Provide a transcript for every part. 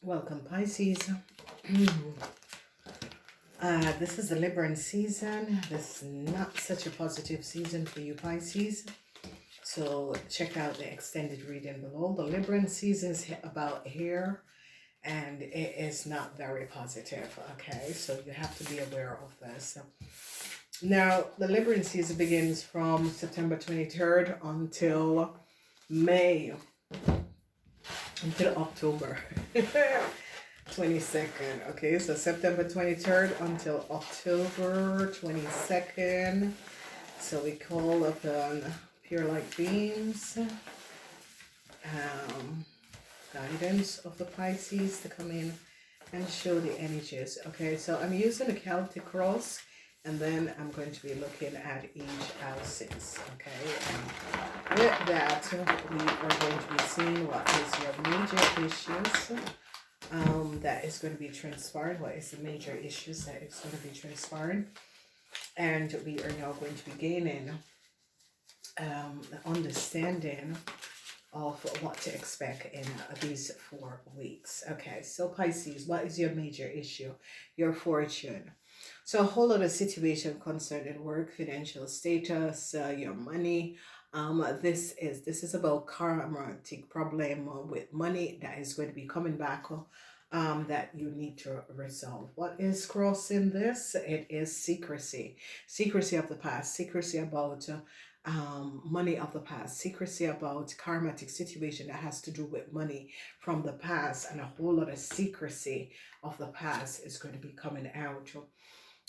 Welcome, Pisces. This is the Libran season. This is not such a positive season for you, Pisces. So check out the extended reading below. The Libran season is about here, and it is not very positive. Okay, so you have to be aware of this. Now, the Libran season begins from September 23rd May, until October 22nd. Okay, so September 23rd until October 22nd. So we call upon pure light beings, guidance of the Pisces to come in and show the energies. Okay, so I'm using the Celtic cross, and then I'm going to be looking at each houses. Okay, and with that, we are going to be seeing what is your major issues that is going to be transpired. What is the major issues that is going to be transpired? And we are now going to be gaining the understanding of what to expect in these 4 weeks. Okay, so Pisces, what is your major issue? Your fortune. So a whole lot of situation concerning work, financial status, your money. This is about karmatic problem with money that is going to be coming back. That you need to resolve. What is crossing this? It is secrecy. Secrecy of the past. Secrecy about money of the past, secrecy about karmatic situation that has to do with money from the past, and a whole lot of secrecy of the past is going to be coming out.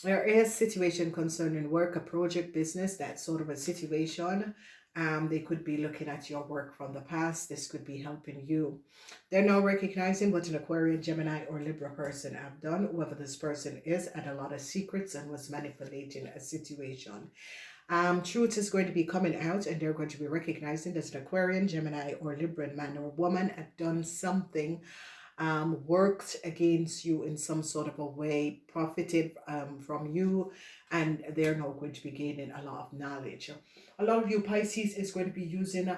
There is situation concerning work, a project, business, that sort of a situation. They could be looking at your work from the past. This could be helping you. They're now recognizing what an Aquarian, Gemini, or Libra person have done, whoever this person is, had a lot of secrets and was manipulating a situation. Truth is going to be coming out, and they're going to be recognizing that an Aquarian, Gemini, or Libran man or woman had done something, worked against you in some sort of a way, profited from you, and they're now going to be gaining a lot of knowledge. A lot of you Pisces is going to be using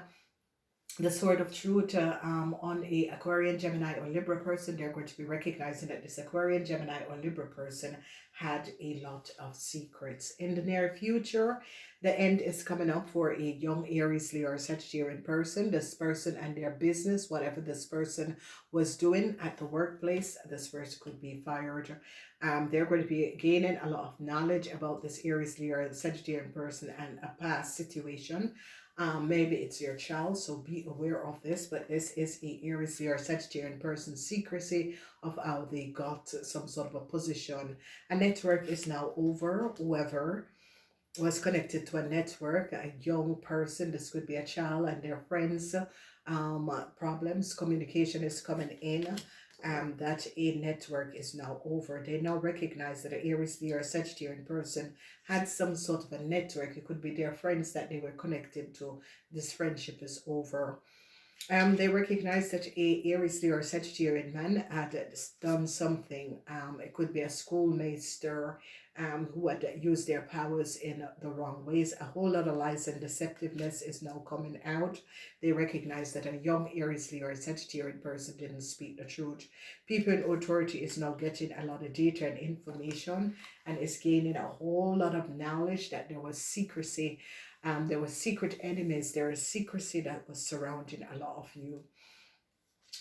the sword of truth on a Aquarian, Gemini, or Libra person. They're going to be recognizing that this Aquarian, Gemini, or Libra person had a lot of secrets. In the near future, the end is coming up for a young Aries, Leo, or Sagittarian person. This person and their business, whatever this person was doing at the workplace, this person could be fired. They're going to be gaining a lot of knowledge about this Aries, Leo, or Sagittarian person and a past situation. Maybe it's your child, so be aware of this. But this is a Aries or Sagittarian person's secrecy of how they got some sort of a position. A network is now over. Whoever was connected to a network, a young person, this could be a child and their friends, problems, communication is coming in. That a network is now over. They now recognize that an Aries, Leo, or Sagittarian person had some sort of a network. It could be their friends that they were connected to. This friendship is over. They recognize that a Aries, Leo, or Sagittarian man had done something. It could be a schoolmaster who had used their powers in the wrong ways. A whole lot of lies and deceptiveness is now coming out. They recognize that a young Aries, Leo, or Sagittarian person didn't speak the truth. People in authority is now getting a lot of data and information, and is gaining a whole lot of knowledge that there was secrecy. There were secret enemies. There was secrecy that was surrounding a lot of you.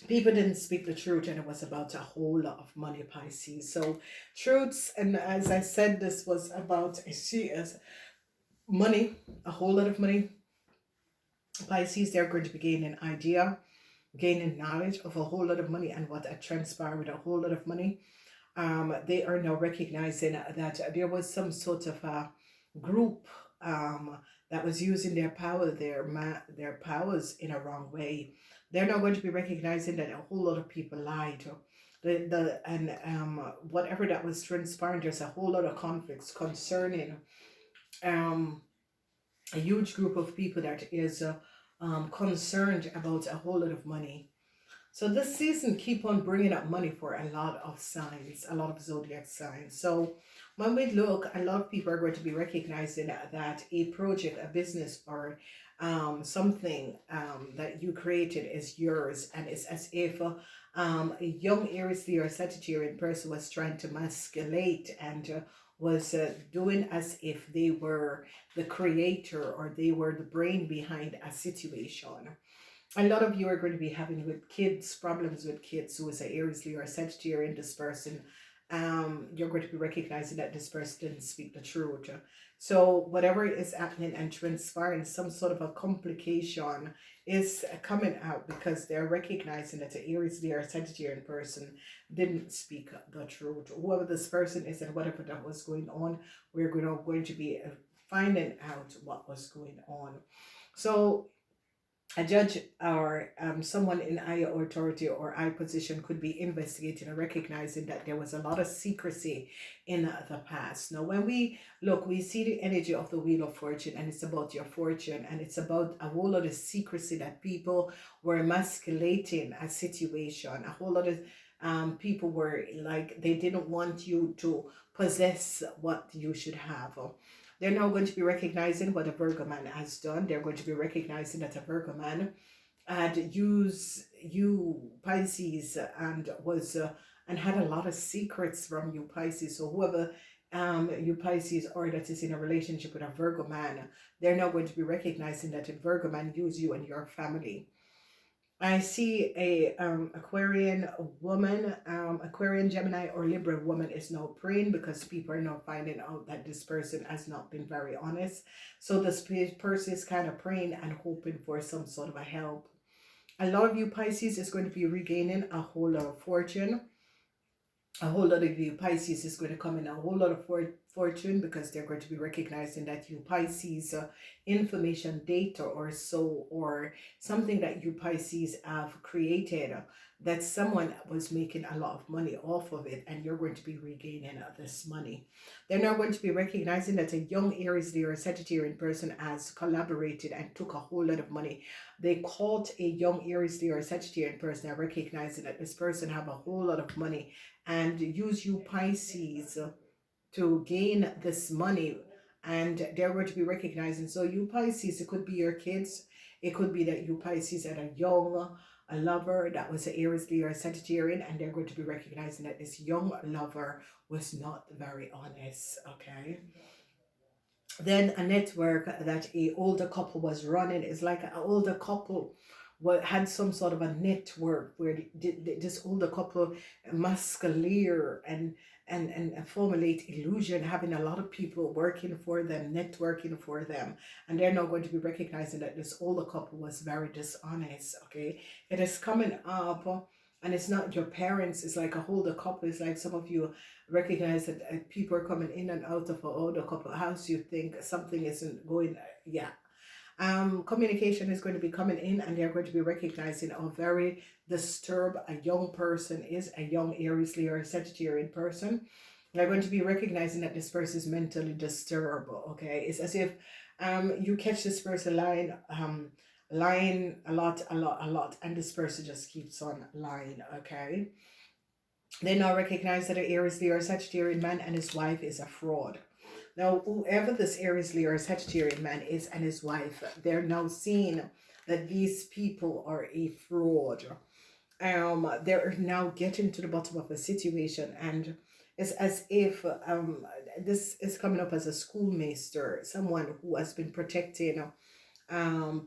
People didn't speak the truth, and it was about a whole lot of money, Pisces. So truths, and as I said, this was about as money, a whole lot of money. Pisces, they're going to be gaining idea, gaining knowledge of a whole lot of money and what had transpired with a whole lot of money. They are now recognizing that there was some sort of a group that was using their power, their powers in a wrong way. They're now going to be recognizing that a whole lot of people lied. Whatever that was transpiring, there's a whole lot of conflicts concerning um, a huge group of people that is concerned about a whole lot of money. So this season keep on bringing up money for a lot of signs, a lot of zodiac signs. So when we look, a lot of people are going to be recognizing that a project, a business, or something that you created is yours, and it's as if a young Aries Leo or Sagittarian person was trying to masculate and was doing as if they were the creator or they were the brain behind a situation. A lot of you are going to be having with kids, problems with kids who is a Aries, Leo, or Sagittarian. This person, you're going to be recognizing that this person didn't speak the truth. So whatever is happening and transpiring, some sort of a complication is coming out because they're recognizing that the Aries, Leo, or Sagittarian person didn't speak the truth. Whoever this person is and whatever that was going on, we're going to be finding out what was going on. So a judge or someone in higher authority or high position could be investigating and recognizing that there was a lot of secrecy in the past. Now, when we look, we see the energy of the Wheel of Fortune, and it's about your fortune, and it's about a whole lot of secrecy that people were emasculating a situation. A whole lot of people were like, they didn't want you to possess what you should have. They're now going to be recognizing what a Virgo man has done. They're going to be recognizing that a Virgo man had used you Pisces and was and had a lot of secrets from you Pisces. So whoever you Pisces or that is in a relationship with a Virgo man, they're now going to be recognizing that a Virgo man used you and your family. I see a Aquarian woman, Aquarian, Gemini, or Libra woman is now praying because people are now finding out that this person has not been very honest. So this person is kind of praying and hoping for some sort of a help. A lot of you Pisces is going to be regaining a whole lot of fortune. A whole lot of you Pisces is going to come in a whole lot of fortune because they're going to be recognizing that you Pisces information, data, or so, or something that you Pisces have created that someone was making a lot of money off of it, and you're going to be regaining this money. They're now going to be recognizing that a young Aries, Leo, or Sagittarian person has collaborated and took a whole lot of money. They caught a young Aries, Leo, or Sagittarian person and recognizing that this person have a whole lot of money and use you Pisces to gain this money, and they're going to be recognizing. So you Pisces, it could be your kids, it could be that you Pisces had a lover that was an Aries, Leo, or Sagittarian, and they're going to be recognizing that this young lover was not very honest. Okay, then a network that a older couple was running is like an older couple had some sort of a network where this older couple muscular and formulate illusion, having a lot of people working for them, networking for them, and they're now going to be recognizing that this older couple was very dishonest. Okay, it is coming up, and it's not your parents, it's like a older couple. It's like some of you recognize that people are coming in and out of an older couple house. You think something isn't going, yeah. Communication is going to be coming in, and they're going to be recognizing how very disturbed a young person is, a young Aries, Leo, or Sagittarian person. They're going to be recognizing that this person is mentally disturbed. Okay, it's as if you catch this person lying a lot, and this person just keeps on lying. Okay, they now recognize that an Aries, Leo, or Sagittarian man and his wife is a fraud. Now, whoever this Aries, Leo, or Sagittarian man is and his wife, they're now seeing that these people are a fraud. They're now getting to the bottom of a situation, and it's as if this is coming up as a schoolmaster, someone who has been protecting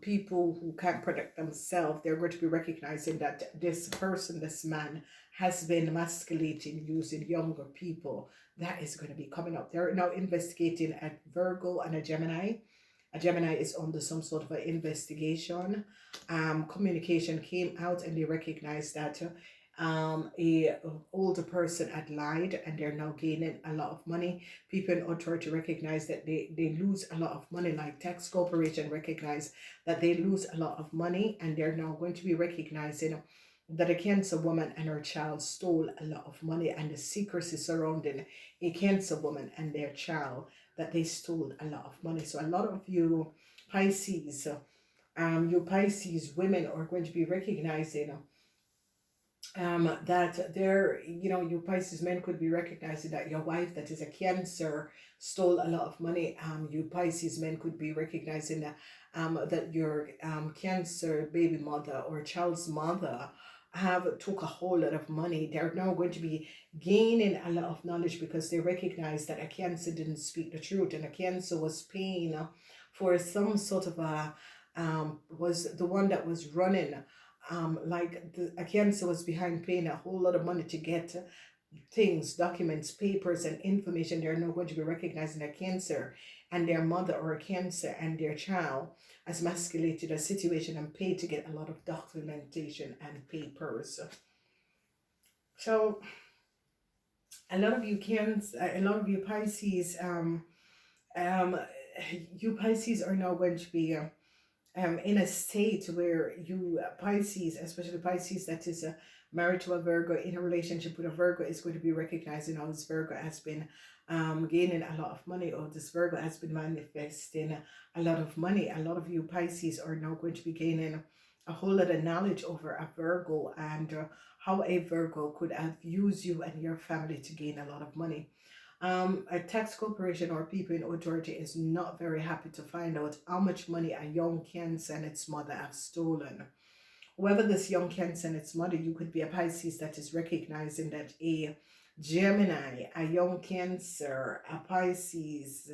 people who can't protect themselves. They're going to be recognizing that this person, this man, has been emasculating using younger people. That is going to be coming up. They're now investigating a Virgo and a Gemini. A Gemini is under some sort of an investigation. Communication came out, and they recognized that a older person had lied, and they're now gaining a lot of money. People in authority recognize that they lose a lot of money, like tax corporation recognize that they lose a lot of money, and they're now going to be recognizing that a Cancer woman and her child stole a lot of money, and the secrecy surrounding a Cancer woman and their child, that they stole a lot of money. So a lot of you Pisces, you Pisces women are going to be recognizing that there, you know, you Pisces men could be recognizing that your wife that is a Cancer stole a lot of money. You Pisces men could be recognizing that that your Cancer baby mother or child's mother have took a whole lot of money. They're now going to be gaining a lot of knowledge because they recognize that a Cancer didn't speak the truth, and a Cancer was paying for some sort of a was the one that was running like the a Cancer was behind paying a whole lot of money to get things, documents, papers, and information. They're not going to be recognizing a Cancer and their mother, or a Cancer and their child has masculated a situation and paid to get a lot of documentation and papers. So a lot of you a lot of you Pisces, um, you Pisces are now going to be in a state where you Pisces, especially Pisces that is married to a Virgo, in a relationship with a Virgo, is going to be recognizing how this Virgo has been gaining a lot of money, or this Virgo has been manifesting a lot of money. A lot of you Pisces are now going to be gaining a whole lot of knowledge over a Virgo, and how a Virgo could have used you and your family to gain a lot of money. A tax corporation or people in authority is not very happy to find out how much money a young Cancer and its mother have stolen. Whoever this young Cancer and its mother, you could be a Pisces that is recognizing that a Gemini, a young Cancer, a Pisces,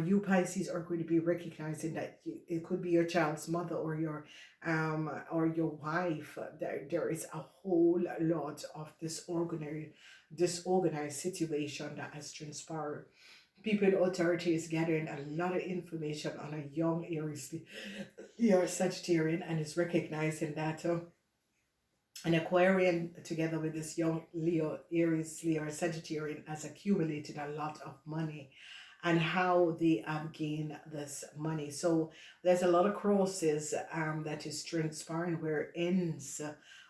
you Pisces are going to be recognizing that it could be your child's mother or your wife. There is a whole lot of disorganized situation that has transpired. People in authority is gathering a lot of information on a young Aries Leo Sagittarian, and is recognizing that an Aquarian together with this young Leo Aries Leo Sagittarian has accumulated a lot of money, and how they have gained this money. So there's a lot of crosses that is transpiring, where ends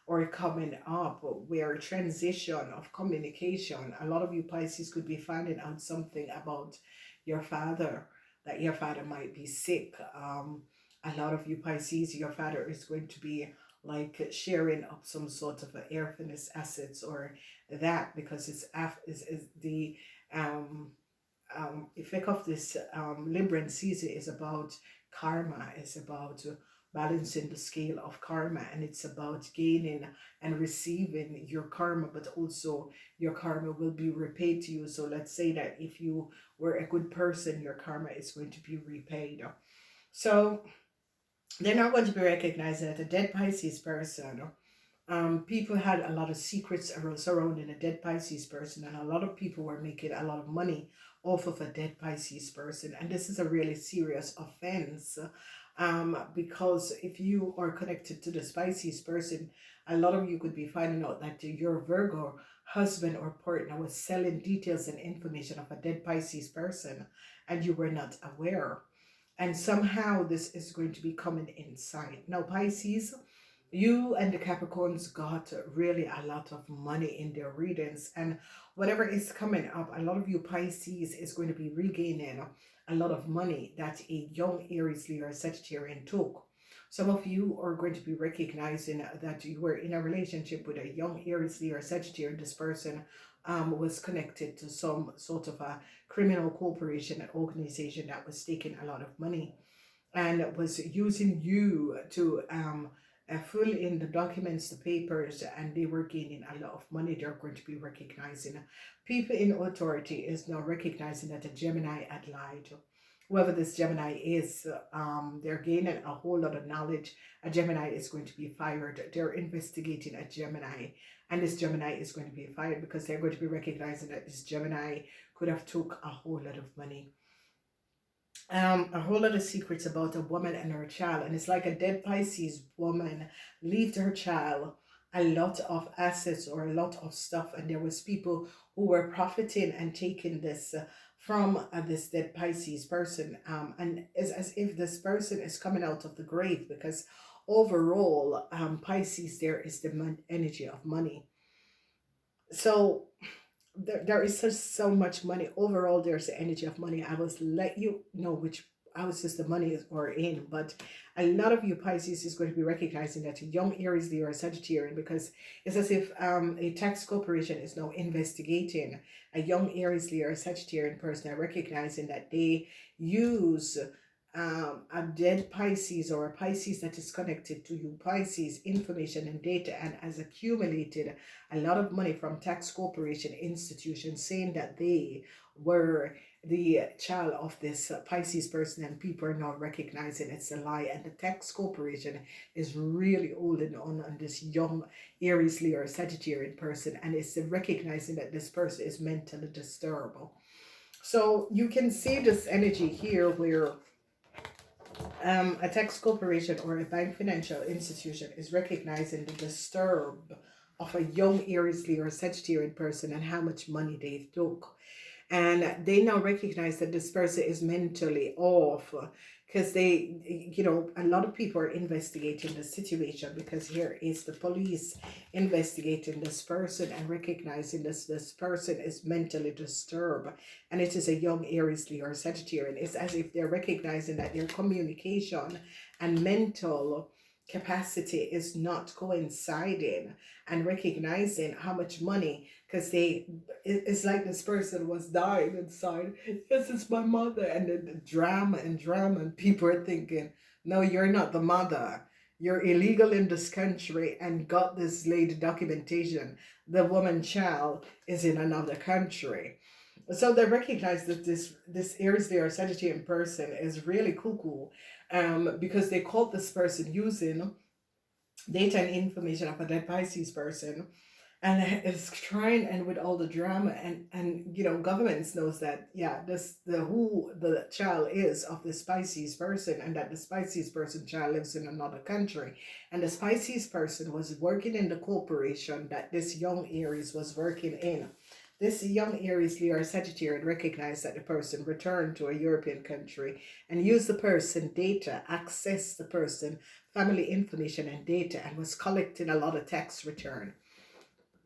or coming up, where transition of communication. A lot of you Pisces could be finding out something about your father, that your father might be sick. A lot of you Pisces, your father is going to be like sharing up some sort of airfiness assets, or that, because is the um effect of this Libran season is about karma, is about balancing the scale of karma, and it's about gaining and receiving your karma, but also your karma will be repaid to you. So let's say that if you were a good person, your karma is going to be repaid. So they're not going to be recognized as a dead Pisces person. People had a lot of secrets surrounding a dead Pisces person, and a lot of people were making a lot of money off of a dead Pisces person. And this is a really serious offense, because if you are connected to the Pisces person, a lot of you could be finding out that your Virgo husband or partner was selling details and information of a dead Pisces person, and you were not aware. And somehow this is going to be coming inside. Now, Pisces, you and the Capricorns got really a lot of money in their readings, and whatever is coming up, a lot of you Pisces is going to be regaining a lot of money that a young Aries Leo or Sagittarian took. Some of you are going to be recognizing that you were in a relationship with a young Aries Leo or Sagittarian. This person was connected to some sort of a criminal corporation and organization that was taking a lot of money, and was using you to fill in the documents, the papers, and they were gaining a lot of money. They're going to be recognizing. People in authority is now recognizing that a Gemini had lied. Whoever this Gemini is, they're gaining a whole lot of knowledge. A Gemini is going to be fired. They're investigating a Gemini, and this Gemini is going to be fired because they're going to be recognizing that this Gemini could have took a whole lot of money. A whole lot of secrets about a woman and her child, and it's like a dead Pisces woman left her child a lot of assets or a lot of stuff, and there was people who were profiting and taking this from this dead Pisces person, and it's as if this person is coming out of the grave, because overall, Pisces, there is the energy of money. So there is so much money overall. There's the energy of money. I will let you know which houses the money are in. But a lot of you Pisces is going to be recognizing that a young Aries, Leo, or Sagittarian, because it's as if a tax corporation is now investigating a young Aries, Leo, or Sagittarian person and recognizing that they use a dead Pisces or a Pisces that is connected to you Pisces information and data and has accumulated a lot of money from tax corporation institutions saying that they were the child of this Pisces person, and people are now recognizing it's a lie, and the tax corporation is really holding on this young Aries, Leo, or Sagittarian person, and it's recognizing that this person is mentally disturbed. So you can see this energy here where a tax corporation or a bank financial institution is recognizing the disturb of a young Aries, Leo, or Sagittarian person and how much money they took. And they now recognize that this person is mentally off because they, a lot of people are investigating the situation, because here is the police investigating this person and recognizing this person is mentally disturbed, and it is a young Aries, Leo, or Sagittarian. It's as if they're recognizing that their communication and mental capacity is not coinciding, and recognizing how much money, because it's like this person was dying inside. Yes, it's my mother, and the drama and people are thinking, no, you're not the mother, you're illegal in this country and got this lady documentation, the woman child is in another country. So they recognize that this Aries, Leo, or Sagittarian person is really cuckoo, because they caught this person using data and information of a dead Pisces person, and it's trying, and with all the drama and governments knows that, yeah, this the who the child is of the Pisces person, and that the Pisces person child lives in another country, and the Pisces person was working in the corporation that this young Aries was working in. This young Aries, Leo, or Sagittarius recognized that the person returned to a European country and used the person data, access the person family information and data, and was collecting a lot of tax return.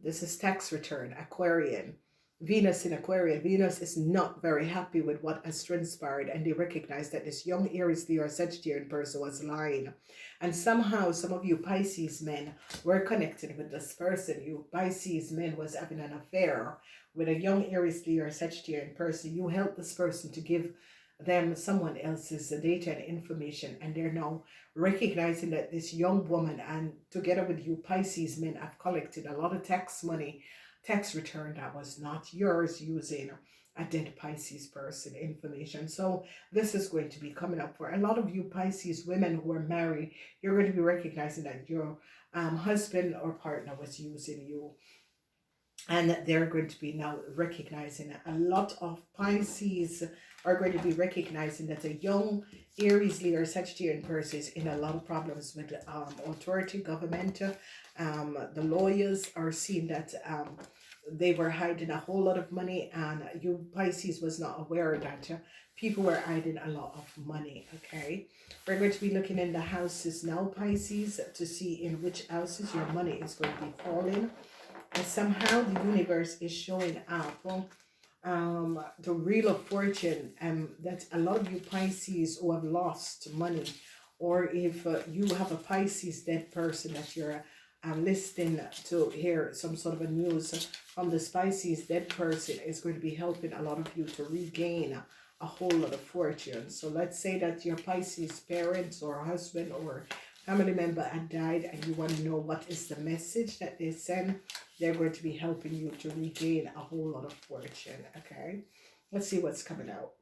This is tax return, Aquarian. Venus in Aquarian. Venus is not very happy with what has transpired, and they recognize that this young Aries, Leo, or Sagittarian person was lying. And somehow some of you Pisces men were connected with this person. You Pisces men was having an affair with a young Aries, Leo, or Sagittarian person. You helped this person to give them someone else's data and information, and they're now recognizing that this young woman, and together with you Pisces men, have collected a lot of tax money, tax return that was not yours, using a dead Pisces person information. So this is going to be coming up for a lot of you Pisces women who are married. You're going to be recognizing that your husband or partner was using you, and they're going to be now recognizing it. A lot of Pisces are going to be recognizing that a young Aries, Leo, or Sagittarian person is in a lot of problems with authority, government. The lawyers are seeing that they were hiding a whole lot of money, and you Pisces was not aware that people were hiding a lot of money. Okay, we're going to be looking in the houses now, Pisces, to see in which houses your money is going to be falling. And somehow the universe is showing up the Wheel of Fortune, that a lot of you Pisces who have lost money, or if you have a Pisces dead person that you're listening to hear some sort of a news from the Pisces dead person, is going to be helping a lot of you to regain a whole lot of fortune. So let's say that your Pisces parents or husband or family member had died, and you want to know what is the message that they send. They're going to be helping you to regain a whole lot of fortune. Okay, let's see what's coming out.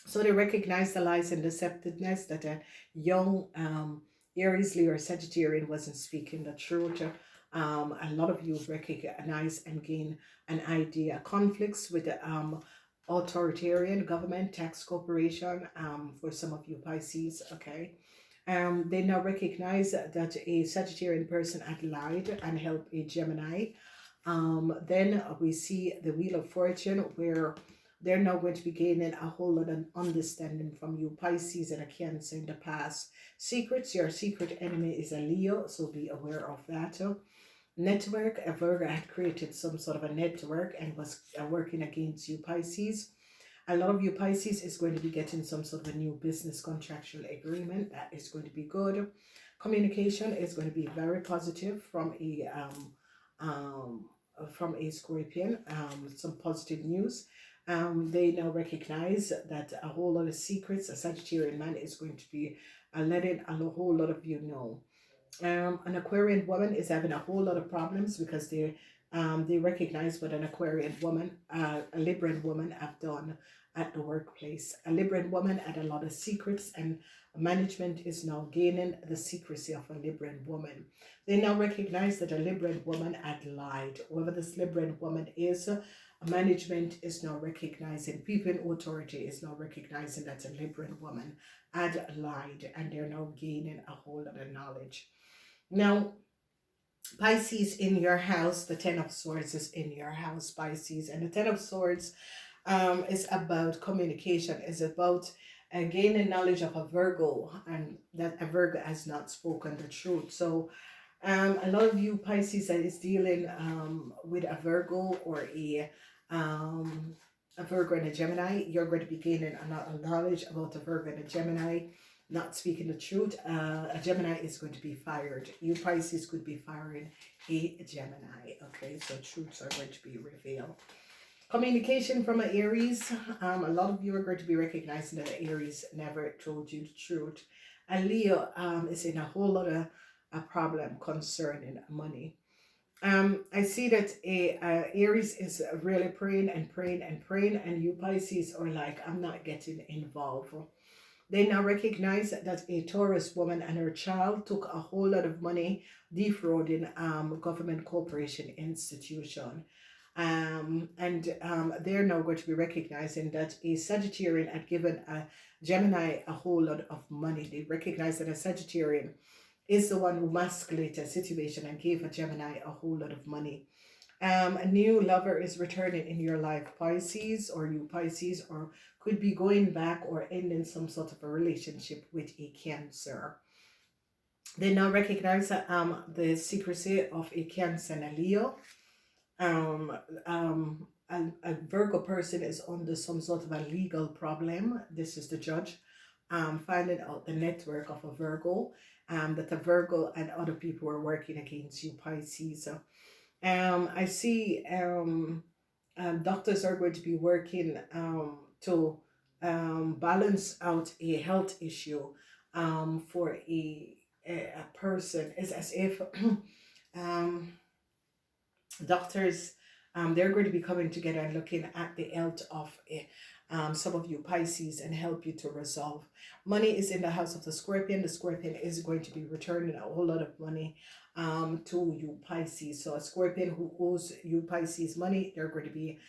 So they recognize the lies and deceptiveness that a young Aries, Leo, or Sagittarian wasn't speaking the truth. A lot of you recognize and gain an idea. Conflicts with the authoritarian government, tax corporation, for some of you Pisces. Okay. They now recognize that a Sagittarian person had lied and helped a Gemini. Then we see the Wheel of Fortune, where they're now going to be gaining a whole lot of understanding from you Pisces and a Cancer in the past. Secrets, your secret enemy is a Leo, so be aware of that. Network, a Virgo had created some sort of a network and was working against you Pisces. A lot of you Pisces is going to be getting some sort of a new business contractual agreement. That is going to be good. Communication is going to be very positive um, from a Scorpion. Some positive news. They now recognize that a whole lot of secrets a Sagittarian man is going to be letting a whole lot of you know. An Aquarian woman is having a whole lot of problems because they recognize what an Aquarian woman, a Libran woman have done at the workplace. A Libran woman had a lot of secrets, and management is now gaining the secrecy of a Libran woman. They now recognize that a Libran woman had lied. Whoever this Libran woman is, management is now recognizing, people in authority is now recognizing that a Libran woman had lied, and they're now gaining a whole lot of knowledge. Now, Pisces in your house, the Ten of Swords is in your house, Pisces. And the Ten of Swords is about communication, is about gaining knowledge of a Virgo, and that a Virgo has not spoken the truth. So a lot of you Pisces that is dealing with a Virgo or a Virgo and a Gemini, you're going to be gaining a lot of knowledge about a Virgo and a Gemini not speaking the truth. A Gemini is going to be fired. You Pisces could be firing a Gemini. Okay, so truths are going to be revealed. Communication from an Aries. A lot of you are going to be recognizing that Aries never told you the truth. And Leo is in a whole lot of a problem concerning money. I see that Aries is really praying and praying and praying, and you Pisces are like, I'm not getting involved. They now recognize that a Taurus woman and her child took a whole lot of money defrauding government corporation institution. They're now going to be recognizing that a Sagittarian had given a Gemini a whole lot of money. They recognize that a Sagittarian is the one who masculated a situation and gave a Gemini a whole lot of money. A new lover is returning in your life, Pisces, or you Pisces, or could be going back or ending some sort of a relationship with a Cancer. They now recognize the secrecy of a Cancer and a Leo. A Virgo person is under some sort of a legal problem. This is the judge finding out the network of a Virgo, that a Virgo and other people are working against you, Pisces. I see doctors are going to be working to balance out a health issue for a person. It's as if doctors, they're going to be coming together and looking at the health of some of you Pisces and help you to resolve. Money is in the house of the Scorpion. The Scorpion is going to be returning a whole lot of money to you Pisces. So a Scorpion who owes you Pisces money, they're going to be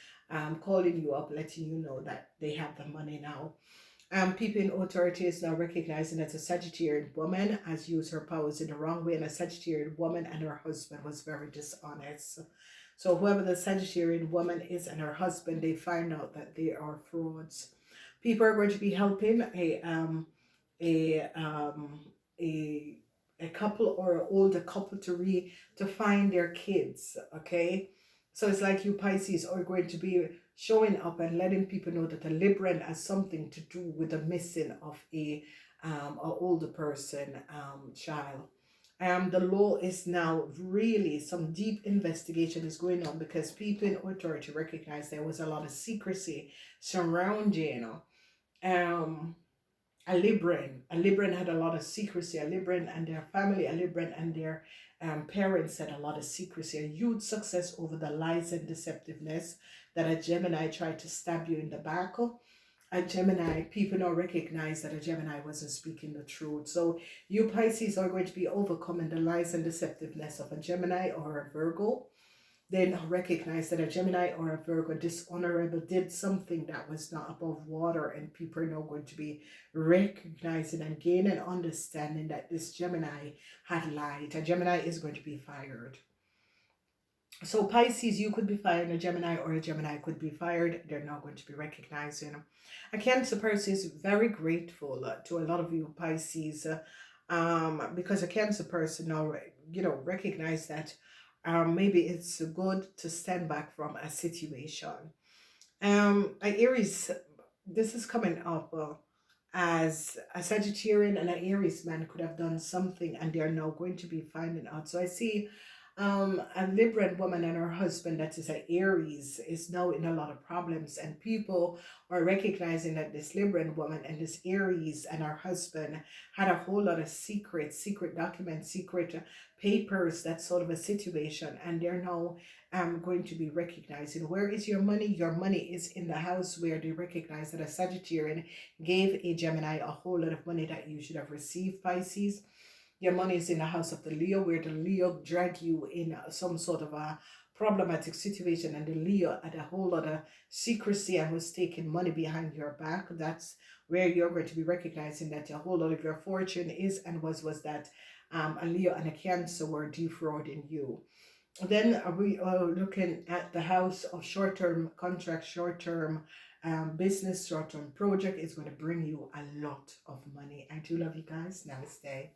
calling you up, letting you know that they have the money now. People in authority is now recognizing that a Sagittarian woman has used her powers in the wrong way, and a Sagittarian woman and her husband was very dishonest. So whoever the Sagittarian woman is and her husband, they find out that they are frauds. People are going to be helping a couple or an older couple to find their kids. Okay, so it's like you Pisces are going to be showing up and letting people know that a Libran has something to do with the missing of a older person child. The law is now really, some deep investigation is going on because people in authority recognize there was a lot of secrecy surrounding a Libran. A Libran had a lot of secrecy. A Libran and their family, a Libran and their parents had a lot of secrecy. A huge success over the lies and deceptiveness that a Gemini tried to stab you in the back. A Gemini, people now recognize that a Gemini wasn't speaking the truth. So you Pisces are going to be overcoming the lies and deceptiveness of a Gemini or a Virgo. They now recognize that a Gemini or a Virgo dishonorable did something that was not above water, and people are now going to be recognizing and gaining understanding that this Gemini had lied. A Gemini is going to be fired. So Pisces, you could be firing a Gemini, or a Gemini could be fired. They're not going to be recognizing. A Cancer person is very grateful to a lot of you Pisces because a Cancer person now, recognize that maybe it's good to stand back from a situation. An Aries this is coming up as a Sagittarian and an Aries man could have done something and they're now going to be finding out. So I see a Libran woman and her husband that is an Aries is now in a lot of problems, and people are recognizing that this Libran woman and this Aries and her husband had a whole lot of secret documents, secret papers, that sort of a situation, and they're now going to be recognizing where is your money. Your money is in the house where they recognize that a Sagittarian gave a Gemini a whole lot of money that you should have received, Pisces. Your money is in the house of the Leo, where the Leo drag you in some sort of a problematic situation, and the Leo had a whole lot of secrecy and was taking money behind your back. That's where you're going to be recognizing that a whole lot of your fortune is and was that a Leo and a Cancer were defrauding you. Then we are looking at the house of short-term contract, short-term business, short-term project is going to bring you a lot of money. I do love you guys. Namaste.